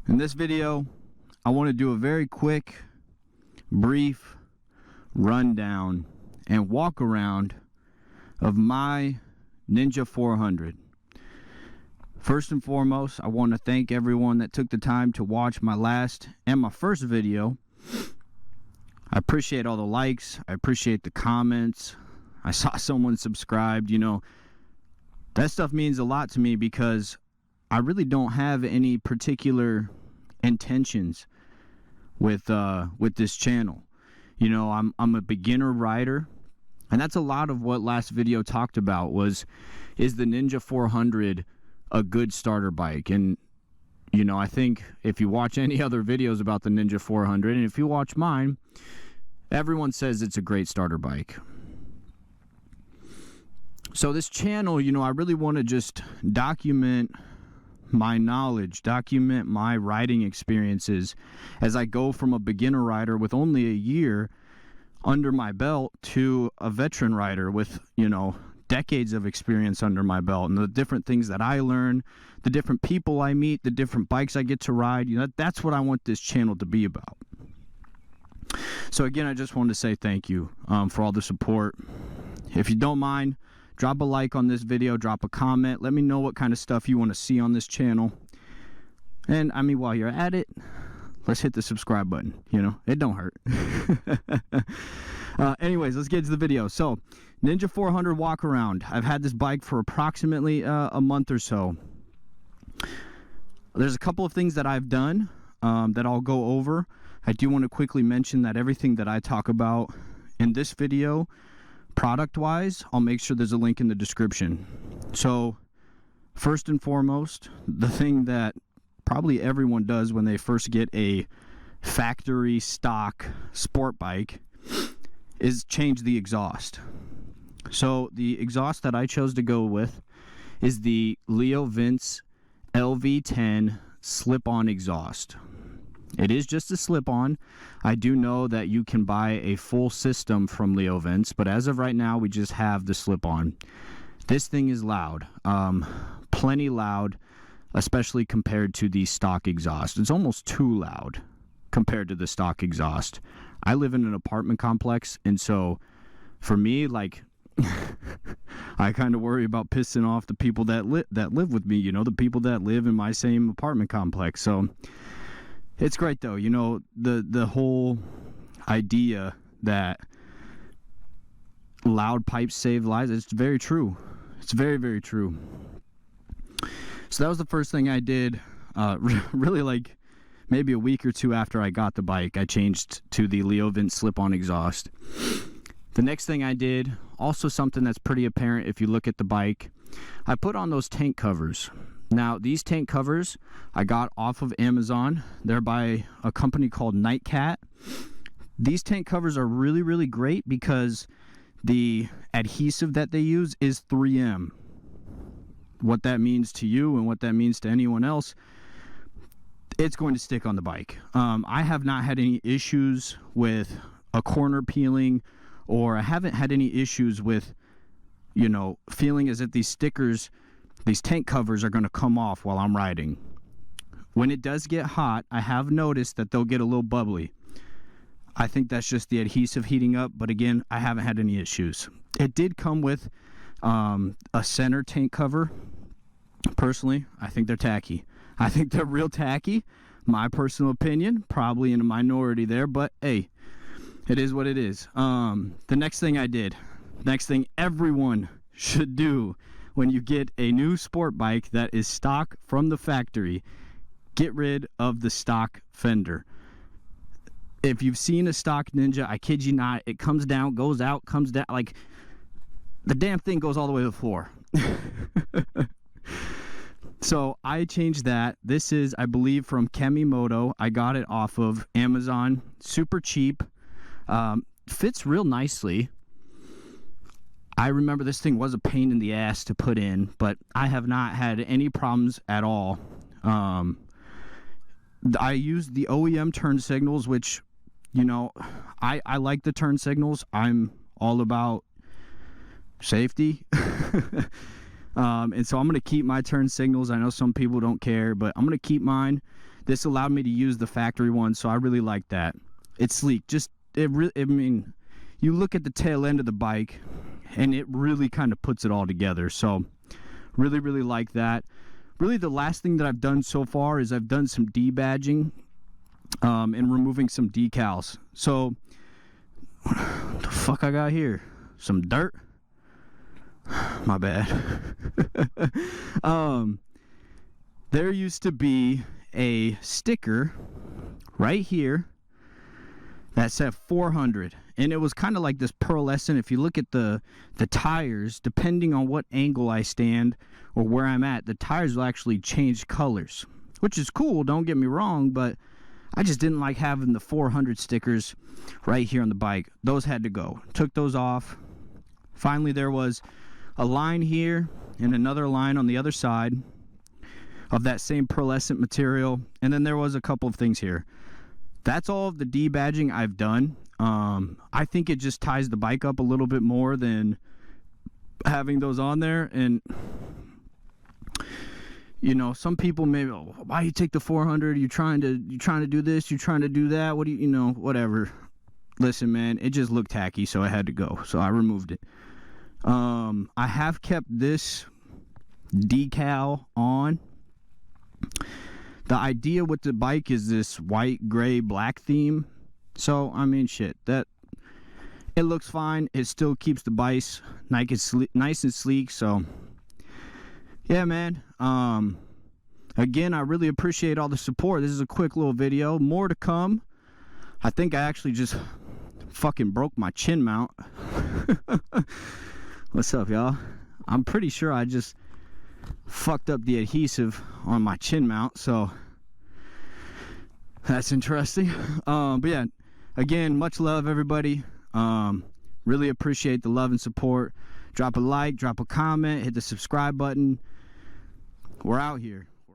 In this video, I want to do a very quick, brief rundown and walk around of my Ninja 400. First and foremost, I want to thank everyone that took the time to watch my last and my first video. I appreciate all the likes. I appreciate the comments. I saw someone subscribed. You know, that stuff means a lot to me because I really don't have any particular intentions with this channel. You know, I'm a beginner rider, and that's a lot of what last video talked about is the Ninja 400 a good starter bike? And you know, I think if you watch any other videos about the Ninja 400, and if you watch mine, everyone says it's a great starter bike. So this channel, you know, I really want to just document my knowledge, document my riding experiences as I go from a beginner rider with only a year under my belt to a veteran rider with, you know, decades of experience under my belt, and the different things that I learn, the different people I meet, the different bikes I get to ride. You know, that's what I want this channel to be about. So again, I just wanted to say thank you for all the support. If you don't mind, drop a like on this video, drop a comment, let me know what kind of stuff you want to see on this channel. And I mean, while you're at it, let's hit the subscribe button. You know, it don't hurt. Anyways, let's get to the video. So, Ninja 400 walk around. I've had this bike for approximately a month or so. There's a couple of things that I've done that I'll go over. I do want to quickly mention that everything that I talk about in this video, product-wise, I'll make sure there's a link in the description. So, first and foremost, the thing that probably everyone does when they first get a factory stock sport bike is change the exhaust. So the exhaust that I chose to go with is the Leo Vince LV10 slip-on exhaust. It is just a slip-on. I do know that you can buy a full system from Leo Vince, but as of right now, we just have the slip-on. This thing is loud, plenty loud, especially compared to the stock exhaust. It's almost too loud compared to the stock exhaust. I live in an apartment complex, and so for me, like, I kind of worry about pissing off the people that live with me, you know, the people that live in my same apartment complex. So it's great though, you know, the whole idea that loud pipes save lives, it's very true. It's very, very true. So that was the first thing I did, really like maybe a week or two after I got the bike. I changed to the Leo Vince slip-on exhaust. The next thing I did, also something that's pretty apparent if you look at the bike, I put on those tank covers. Now, these tank covers I got off of Amazon. They're by a company called Nightcat. These tank covers are really, really great because the adhesive that they use is 3M. What that means to you and what that means to anyone else, it's going to stick on the bike. I have not had any issues with a corner peeling, or I haven't had any issues with, you know, feeling as if these stickers, these tank covers are going to come off while I'm riding. When it does get hot, I have noticed that they'll get a little bubbly. I think that's just the adhesive heating up, but again, I haven't had any issues. It did come with a center tank cover. Personally, I think they're tacky. I think they're real tacky. My personal opinion, probably in a minority there, but hey, it is what it is. The next thing I did, next thing everyone should do when you get a new sport bike that is stock from the factory, get rid of the stock fender. If you've seen a stock Ninja, I kid you not, it comes down, goes out, comes down, like the damn thing goes all the way to the floor. So I changed that. This is, I believe, from Kemimoto. I got it off of Amazon. Super cheap. Fits real nicely. I remember this thing was a pain in the ass to put in, but I have not had any problems at all. I used the OEM turn signals, which, you know, I like the turn signals. I'm all about safety. And so I'm going to keep my turn signals. I know some people don't care, but I'm going to keep mine. This allowed me to use the factory one, so I really like that. It's sleek. I mean, you look at the tail end of the bike, and it really kind of puts it all together. So really, really like that. Really, the last thing that I've done so far is I've done some debadging and removing some decals. So what the fuck I got here? Some dirt? My bad. There used to be a sticker right here that said 400, and it was kind of like this pearlescent. If you look at the tires, depending on what angle I stand or where I'm at, the tires will actually change colors, which is cool, don't get me wrong, but I just didn't like having the 400 stickers right here on the bike. Those had to go. Took those off. Finally, there was a line here and another line on the other side of that same pearlescent material, and then there was a couple of things here. That's all of the debadging I've done. I think it just ties the bike up a little bit more than having those on there. And you know, some people maybe, oh, why you take the 400? You trying to do this? You trying to do that? What do you know? Whatever. Listen, man, it just looked tacky, so I had to go. So I removed it. I have kept this decal on. The idea with the bike is this white, gray, black theme. So, I mean, shit, that it looks fine. It still keeps the bike nice and sleek. So, yeah, man. Again, I really appreciate all the support. This is a quick little video. More to come. I think I actually just fucking broke my chin mount. What's up, y'all? I'm pretty sure I just fucked up the adhesive on my chin mount, so that's interesting. But yeah, again, much love, everybody. Really appreciate the love and support. Drop a like, drop a comment, hit the subscribe button. We're out here.